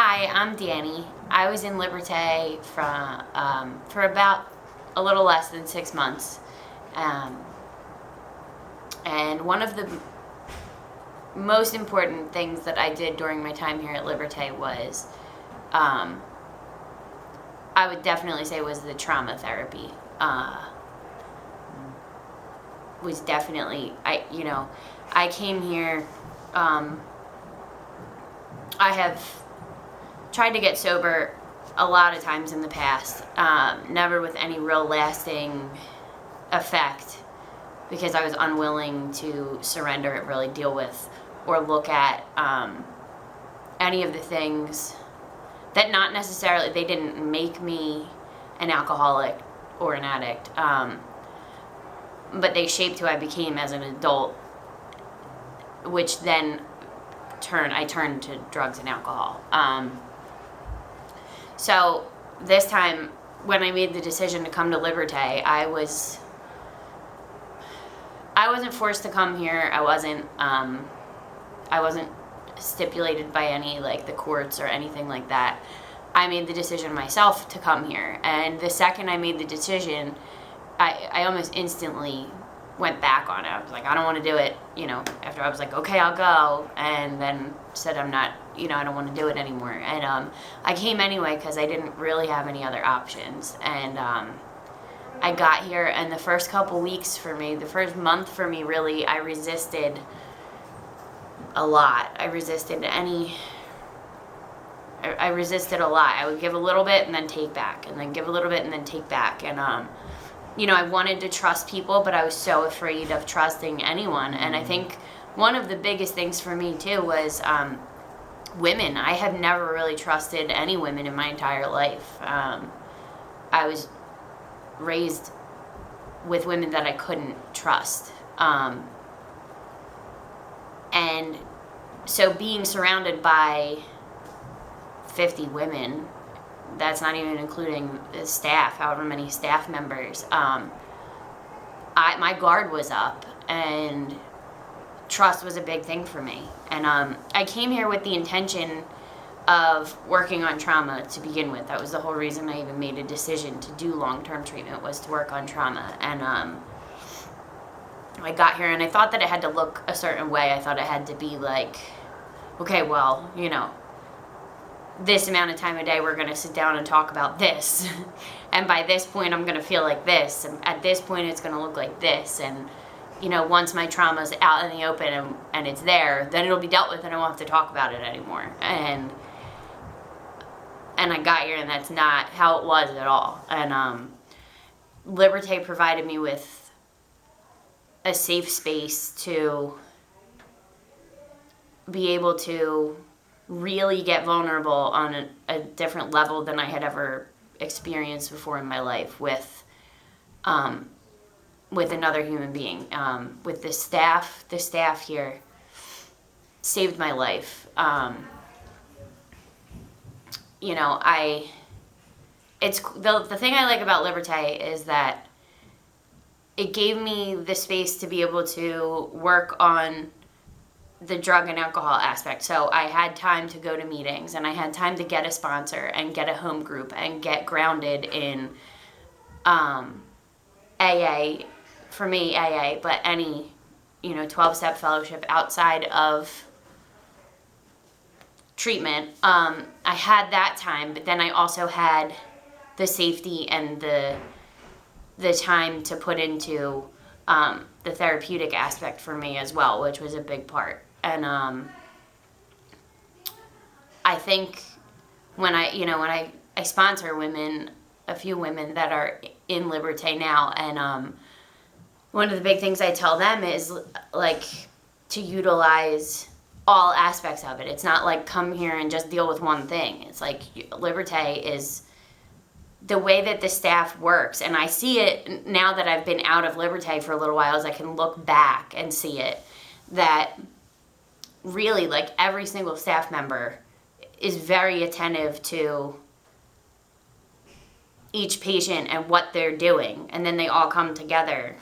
Hi, I'm Danny. I was in Liberté for about a little less than 6 months. Um, and one of the most important things that I did during my time here at Liberté was, um, I would definitely say, was the trauma therapy. Was definitely, I came here, I have tried to get sober a lot of times in the past, never with any real lasting effect because I was unwilling to surrender, really deal with, or look at any of the things that not necessarily, they didn't make me an alcoholic or an addict, but they shaped who I became as an adult, which then I turned to drugs and alcohol. So this time, when I made the decision to come to Liberté, I wasn't forced to come here. I wasn't stipulated by any, like, the courts or anything like that. I made the decision myself to come here. And the second I made the decision, I almost instantly went back on it. I was like, I don't want to do it, after I was like, okay, I'll go. And then said, I'm not, I don't want to do it anymore. And I came anyway because I didn't really have any other options. And I got here, and the first couple weeks for me, the first month for me, really, I resisted a lot. I resisted a lot. I would give a little bit and then take back, and then give a little bit and then take back. And, I wanted to trust people, but I was so afraid of trusting anyone. And I think one of the biggest things for me, too, was women. I have never really trusted any women in my entire life. I was raised with women that I couldn't trust. And so being surrounded by 50 women, that's not even including the staff, however many staff members, my guard was up, and trust was a big thing for me. And I came here with the intention of working on trauma to begin with. That was the whole reason I even made a decision to do long-term treatment, was to work on trauma. And I got here, and I thought that it had to look a certain way. I thought it had to be like, okay, well, this amount of time a day we're going to sit down and talk about this. And by this point I'm going to feel like this. And at this point it's going to look like this. And, once my trauma's out in the open and it's there, then it'll be dealt with and I won't have to talk about it anymore. And I got here, and that's not how it was at all. And Liberté provided me with a safe space to be able to really get vulnerable on a different level than I had ever experienced before in my life with another human being. With the staff here saved my life. It's the thing I like about Liberté is that it gave me the space to be able to work on the drug and alcohol aspect. So I had time to go to meetings, and I had time to get a sponsor and get a home group and get grounded in AA, for me AA, but any 12-step fellowship outside of treatment. I had that time, but then I also had the safety and the time to put into the therapeutic aspect for me as well, which was a big part. And I think when I sponsor women, a few women that are in Liberté now, and one of the big things I tell them is, like, to utilize all aspects of it. It's not like come here and just deal with one thing. It's like Liberté is the way that the staff works, and I see it now that I've been out of Liberté for a little while, as I can look back and see it, that really, like, every single staff member is very attentive to each patient and what they're doing, and then they all come together,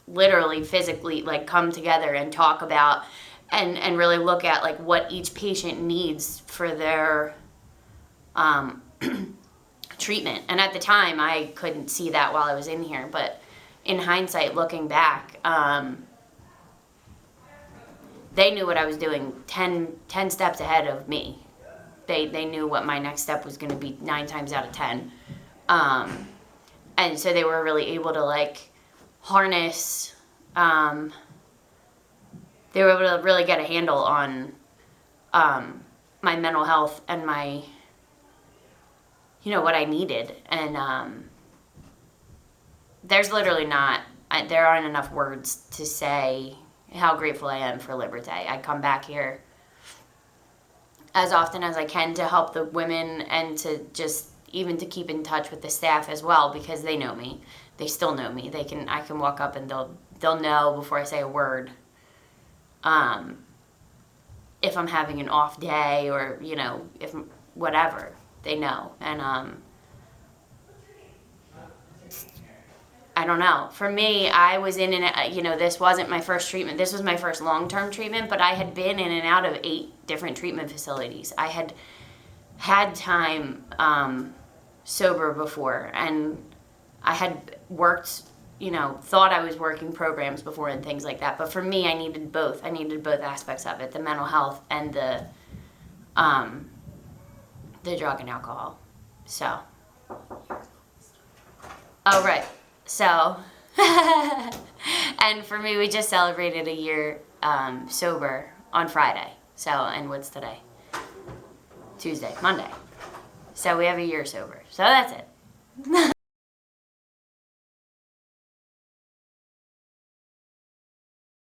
literally, physically, like, come together and talk about and really look at, like, what each patient needs for their treatment. And at the time, I couldn't see that while I was in here. But in hindsight, looking back, they knew what I was doing 10 steps ahead of me. They knew what my next step was going to be 9 times out of 10. And so they were really able to, like, harness, they were able to really get a handle on my mental health and my, what I needed. And there's literally there aren't enough words to say how grateful I am for Liberté. I come back here as often as I can to help the women and to just even to keep in touch with the staff as well, because they know me. They still know me. I can walk up and they'll know before I say a word. If I'm having an off day or, if whatever, they know. And I don't know. For me, I was in and this wasn't my first treatment. This was my first long-term treatment, but I had been in and out of 8 different treatment facilities. I had time sober before, and I had worked, thought I was working programs before and things like that. But for me, I needed both. I needed both aspects of it, the mental health and the drug and alcohol. So. Oh, right. So, and for me, we just celebrated a year sober on Friday. So, and what's today? Tuesday, Monday. So we have a year sober. So that's it.